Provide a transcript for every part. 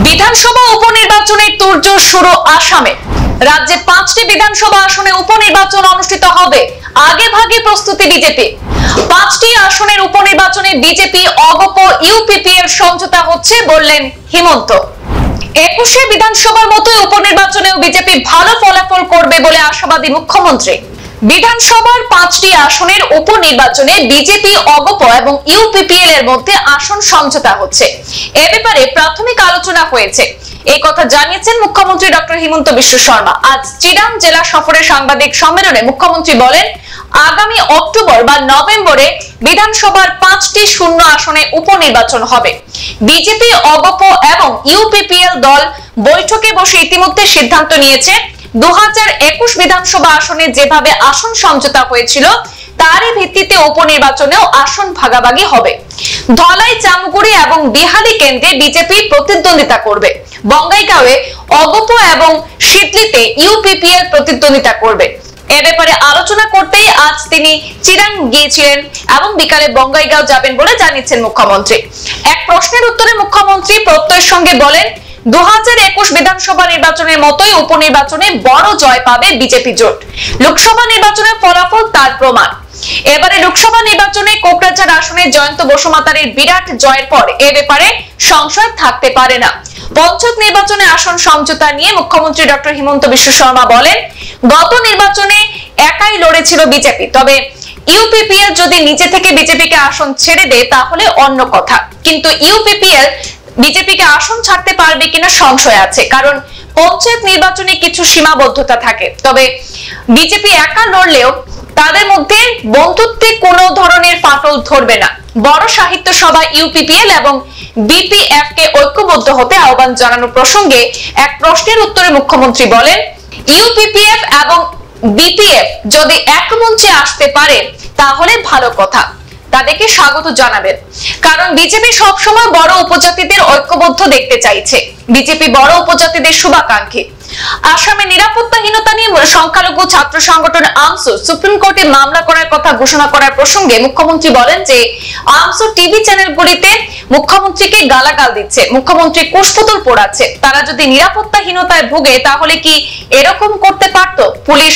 বিধানসভা উপনির্বাচনের তোড়জোড় শুরু আসামে। রাজ্যে 5টি বিধানসভা আসনে উপনির্বাচন অনুষ্ঠিত হবে। আগে ভাগে প্রস্তুতি বিজেপি। 5টি আসনের উপনির্বাচনে বিজেপি অগপ ইউপিপিএল সমঝোতা হচ্ছে বললেন হিমন্ত। 21শে বিধানসভার মতোই উপনির্বাচনেও বিজেপি ভালো ফলাফল করবে বলে আশাবাদী মুখ্যমন্ত্রী। বিধানসভার 5টি আসনের উপনির্বাচনে বিজেপি অগপ এবং ইউপিপিএল এর মধ্যে আসন সমঝোতা হচ্ছে। এ ব্যাপারে প্রাথমিক আলোচনা হয়েছে, এই কথা জানিয়েছেন মুখ্যমন্ত্রী ডক্টর হিমন্ত বিশ্ব শর্মা। আজ চিরাং জেলা সফরে সাংবাদিক সম্মেলনে মুখ্যমন্ত্রী বলেন, আগামী অক্টোবর বা নভেম্বরে বিধানসভার 5টি শূন্য আসনে উপনির্বাচন হবে। বিজেপি অগপ এবং ইউপিপিএল দল বৈঠকে বসে ইতিমধ্যে সিদ্ধান্ত নিয়েছে 2021 বিধানসভা আসনে যেভাবে আসন সমঝোতা হয়েছিল তারই ভিত্তিতে উপনির্বাচনেও আসন ভাগাভাগি হবে। ধলাই, জামুগুড়ি এবং বিহালি কেন্দ্রে বিজেপি প্রতিদ্বন্দ্বিতা করবে। বঙ্গাইগাঁওয়ে অগপ এবং সিডলিতে ইউপিপিএল প্রতিদ্বন্দ্বিতা করবে। এ ব্যাপারে আলোচনা করতেই আজ তিনি চিরাং গিয়েছিলেন এবং বিকালে বঙ্গাইগাঁও যাবেন বলে জানিয়েছেন মুখ্যমন্ত্রী। এক প্রশ্নের উত্তরে মুখ্যমন্ত্রী প্রত্যয়ের সঙ্গে বলেন, 2021 বিধানসভা নির্বাচনের মতোই উপনির্বাচনে বড় জয় পাবে বিজেপি জোট। লোকসভা নির্বাচনের ফলাফল তার প্রমাণ। এবারে লোকসভা নির্বাচনে কোকরাঝাড় আসনে জয়ন্ত বসুমাতারির বিরাট জয়ের পর এ ব্যাপারে সংশয় থাকতে পারে না। পঞ্চায়েত নির্বাচনে আসন সমঝোতা নিয়ে মুখ্যমন্ত্রী ডক্টর হিমন্ত বিশ্ব শর্মা বলেন, গত নির্বাচনে একাই লড়েছিল বিজেপি, তবে ইউপিপিএল যদি নিজে থেকে বিজেপিকে আসন ছেড়ে দেয় তাহলে অন্য কথা, কিন্তু ইউপিপিএল বিজেপিকে আসন ছাড়তে পারবে কিনা সংশয় আছে, কারণ পঞ্চায়েত নির্বাচনে কিছু সীমাবদ্ধতা থাকে। তবে বিজেপি একা লড়লেও তাদের মধ্যে বন্ধুত্বে কোনো ধরনের ফাটল ধরবে না। বড় সাহিত্য সভা ইউপিপিএল এবং বিপিএফ কে ঐক্যবদ্ধ হতে আহ্বান জানানোর প্রসঙ্গে এক প্রশ্নের উত্তরে মুখ্যমন্ত্রী বলেন, ইউপিপিএফ এবং বিপিএফ যদি এক মঞ্চে আসতে পারে তাহলে ভালো কথা, তাদেরকে স্বাগত জানাবেন, কারণ বিজেপি সবসময় বড় উপজাতিদের ঐক্যবদ্ধ দেখতে চাইছে। বিজেপি বড় উপজাতিদের শুভাকাঙ্ক্ষী। আসামে নিরাপত্তাহীনতা নিয়ে সংখ্যালঘু ছাত্র সংগঠন আমসু সুপ্রিম কোর্টে মামলা করার কথা ঘোষণা করার প্রসঙ্গে মুখ্যমন্ত্রী বলেন যে আমসু টিভি চ্যানেলগুলিতে মুখ্যমন্ত্রীকে গালাগাল দিচ্ছে, মুখ্যমন্ত্রী কুশপুতুল পোড়াচ্ছে। তারা যদি নিরাপত্তাহীনতায় ভুগে তাহলে কি এরকম করতে পারতো? পুলিশ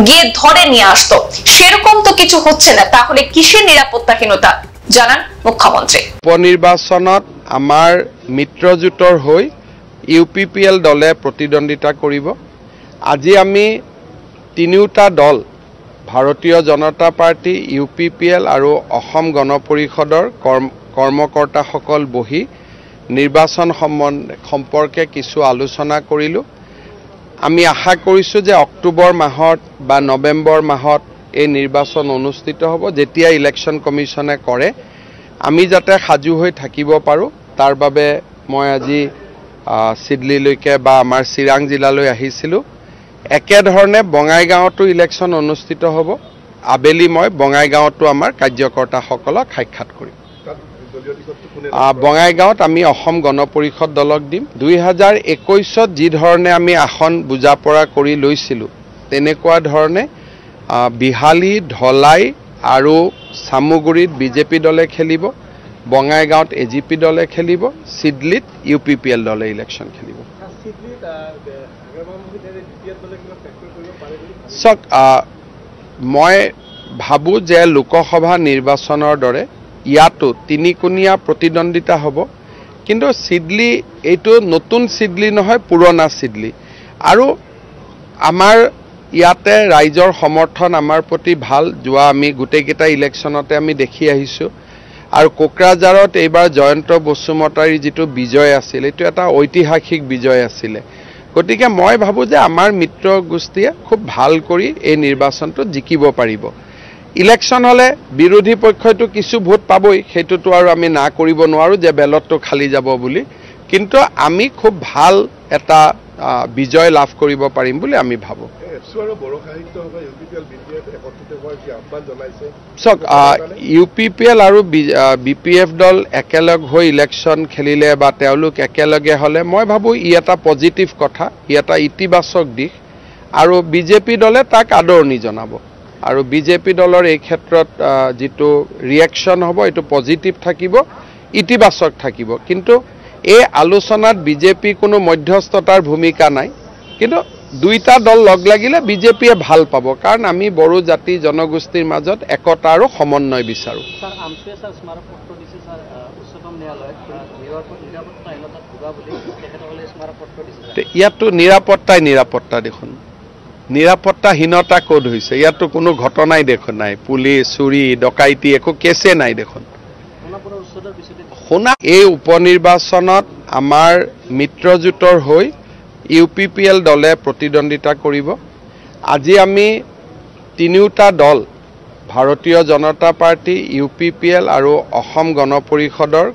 গিয়ে ধরে নিয়ে আসতো। সেরকম তো কিছু হচ্ছে না, তাহলে কিসের নিরাপত্তাহীনতা জানান মুখ্যমন্ত্রী। উপনির্বাচনত আমাৰ মিত্ৰজোঁটৰ হৈ ইউপিপিএল দলে প্ৰতিদ্বন্দ্বিতা কৰিব। আজি আমি তিনিওটা দল, ভাৰতীয় জনতা পাৰ্টি, ইউপিপিএল আৰু অসম গণ পৰিষদৰ কৰ্মকৰ্তাসকল বহি নিৰ্বাচন সম্পৰ্কে কিছু আলোচনা কৰিলোঁ। আমি আশা কৰিছোঁ যে অক্টোবৰ মাহত বা নৱেম্বৰ মাহত এই নিৰ্বাচন অনুষ্ঠিত হ'ব। যেতিয়া ইলেকশ্যন কমিশ্যনে কৰে আমি যাতে সাজু হৈ থাকিব পাৰোঁ, তাৰ বাবে মই আজি সিডলিলৈকে বা আমাৰ চিৰাং জিলালৈ আহিছিলোঁ। একেধৰণে বঙাইগাঁৱতো ইলেকশ্যন অনুষ্ঠিত হ'ব। আবেলি মই বঙাইগাঁৱতো আমাৰ কাৰ্যকৰ্তাসকলক সাক্ষাৎ কৰিম। বঙাইগাঁৱত আমি অসম গণ পৰিষদ দলক দিম। 2021ত যি ধৰণে আমি আসন বুজা পৰা কৰি লৈছিলোঁ তেনেকুৱা ধৰণে বিহালী, ধলাই আৰু চামুগুৰিত বিজেপি দলে খেলিব, বঙাইগাঁৱত এজিপি দলে খেলিব, সিডলিত ইউপিপিএল দলে ইলেকশ্যন খেলিব। চাওক, মই ভাবোঁ যে লোকসভা নিৰ্বাচনৰ দৰে ইয়াতো তিনিকোণীয়া প্ৰতিদ্বন্দ্বিতা হ'ব, কিন্তু সিডলি এইটো নতুন সিডলি নহয়, পুৰণা সিডলি। আৰু আমাৰ ইয়াতে ৰাইজৰ সমৰ্থন আমাৰ প্ৰতি ভাল। যোৱা আমি গোটেইকেইটা ইলেকশ্যনতে আমি দেখি আহিছোঁ। আৰু কোকৰাঝাৰত এইবাৰ জয়ন্ত বসুমতাৰীৰ যিটো বিজয় আছিল এইটো এটা ঐতিহাসিক বিজয় আছিলে। গতিকে মই ভাবোঁ যে আমাৰ মিত্ৰ গোষ্ঠীয়ে খুব ভাল কৰি এই নিৰ্বাচনটো জিকিব পাৰিব। ইলেকশ্যন হ'লে বিৰোধী পক্ষইতো কিছু ভোট পাবই, সেইটোতো আৰু আমি না কৰিব নোৱাৰোঁ যে বেলতটো খালি যাব বুলি, কিন্তু আমি খুব ভাল এটা বিজয় লাভ কৰিব পাৰিম বুলি আমি ভাবোঁ। চাওক, ইউপিপিএল আৰু বিপিএফ দল একেলগ হৈ ইলেকশ্যন খেলিলে বা তেওঁলোক একেলগে হ'লে মই ভাবোঁ ই এটা পজিটিভ কথা, ই এটা ইতিবাচক দিশ, আৰু বিজেপি দলে তাক আদৰণি জনাব। আৰু বিজেপি দলৰ এই ক্ষেত্ৰত যিটো ৰিয়েকশ্যন হ'ব এইটো পজিটিভ থাকিব, ইতিবাচক থাকিব। কিন্তু এই আলোচনাত বিজেপি কোনো মধ্যস্থতাৰ ভূমিকা নাই কিন্তু দুইটা দল লগ লাগিলে বিজেপিয়ে ভাল পাব কাৰণ আমি বড়ো জাতি জনগোষ্ঠীৰ মাজত একতা আৰু সমন্বয় বিচাৰো স্যার আমসুয়ে স্যার স্মারকপত্র দিছে স্যার উচ্চতম ন্যায়ালয়ত নিরাপত্তাহীনতাত ভোগা বুলি তেখেতসকলে স্মারকপত্র দিছে ইয়াতো নিরাপত্তা দেখোন নিরাপত্তাহীনতা ক'ত হৈছে ইয়াতো কোনো ঘটনাই দেখোন নাই পুলিচ চুৰি ডকাইতি একো কেছে নাই দেখোন শুনা এই উপনিৰ্বাচনত আমাৰ মিত্ৰজোঁটৰ হৈ UPPL দলে প্ৰতিদ্বন্দ্বিতা কৰিব আজি আমি তিনিওটা দল ভাৰতীয় জনতা পাৰ্টি UPPL আৰু অসম গণ পৰিষদৰ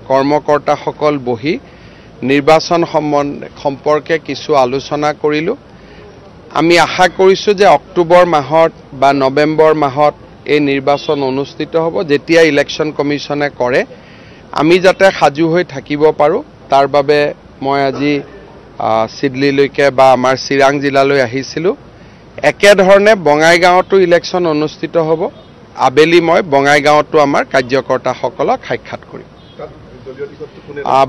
কৰ্মকৰ্তাসকল বহি নিৰ্বাচন সম্পৰ্কে কিছু আলোচনা কৰিলোঁ আমি আশা কৰিছোঁ যে অক্টোবৰ মাহত বা নৱেম্বৰ মাহত এই নিৰ্বাচন অনুষ্ঠিত হ'ব যেতিয়া ইলেকশ্যন কমিশ্যনে কৰে আমি যাতে সাজু হৈ থাকিব পাৰোঁ তাৰ বাবে মই আজি সিডলিলৈকে বা আমাৰ চিৰাং জিলালৈ আহিছিলোঁ একেধৰণে বঙাইগাঁৱতো ইলেকশ্যন অনুষ্ঠিত হ'ব আবেলি মই বঙাইগাঁৱতো আমাৰ কাৰ্যকৰ্তাসকলক সাক্ষাৎ কৰিম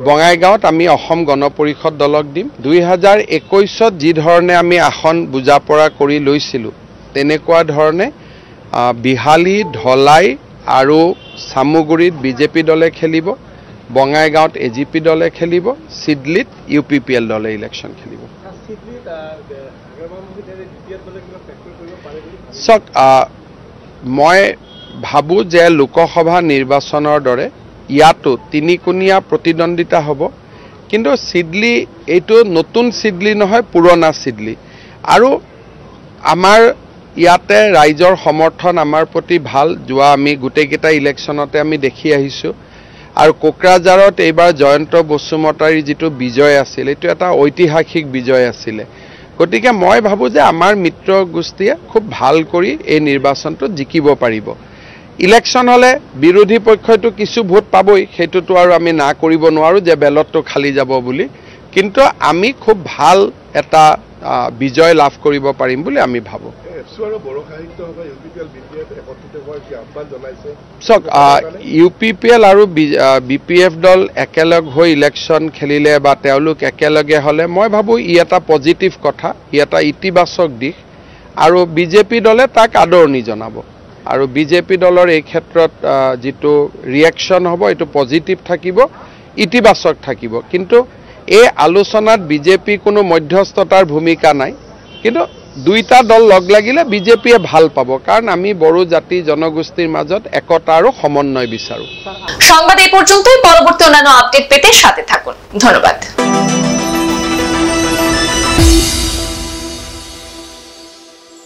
বঙাইগাঁৱত আমি অসম গণ পৰিষদ দলক দিম 2021ত যি ধৰণে আমি আসন বুজা পৰা কৰি লৈছিলোঁ তেনেকুৱা ধৰণে বিহালী ঢলাই আৰু সামুগুৰিত বিজেপি দলে খেলিব বঙাইগাঁৱত AGP দলে খেলিব সিডলিত UPPL দলে ইলেকশ্যন খেলিব চক মই ভাবোঁ যে লোকসভা নিৰ্বাচনৰ দৰে ইয়াতো তিনিকোণীয়া প্ৰতিদ্বন্দ্বিতা হ'ব কিন্তু সিডলি এইটো নতুন সিডলি নহয় পুৰণা সিডলি আৰু আমাৰ ইয়াতে ৰাইজৰ সমৰ্থন আমাৰ প্ৰতি ভাল যোৱা আমি গোটেইকেইটা ইলেকশ্যনতে আমি দেখি আহিছোঁ আৰু কোকৰাঝাৰত এইবাৰ জয়ন্ত বসুমতাৰীৰ যিটো বিজয় আছিল এইটো এটা ঐতিহাসিক বিজয় আছিলে গতিকে মই ভাবোঁ যে আমাৰ মিত্ৰ গোষ্ঠীয়ে খুব ভাল কৰি এই নিৰ্বাচনটো জিকিব পাৰিব ইলেকশ্যন হলে বিৰোধী পক্ষইতো কিছু ভোট পাবই সেইটোতো আৰু আমি না কৰিব নোৱাৰো যে বেলতটো খালি যাব বুলি কিন্তু আমি খুব ভাল এটা বিজয় লাভ কৰিব পাৰিম বুলি আমি ভাবোঁ চক UPPL আৰু BPF দল একেলগ হৈ ইলেকশ্যন খেলিলে বা তেওঁলোক একেলগে হলে মই ভাবোঁ ই এটা পজিটিভ কথা ই এটা ইতিবাচক দিশ আৰু বিজেপি দলে তাক আদৰণি জনাব আৰু বিজেপি দলৰ এই ক্ষেত্ৰত যেটো ৰিএকচন হ'ব এটো পজিটিভ থাকিব ইতিবাচক থাকিব কিন্তু এই আলোচনাত বিজেপি কোনো মধ্যস্থতাৰ ভূমিকা নাই কিন্তু দুইটা দল লগ লাগিলে বিজেপিয়ে ভাল পাব কাৰণ আমি বড়ো জাতি জনগোষ্ঠীৰ মাজত একতা আৰু সমন্বয় বিচাৰো সংবাদ এই পৰ্যন্তই পৰবৰ্তী অন্যান্য আপডেট পেতে সাথে থাকুন ধন্যবাদ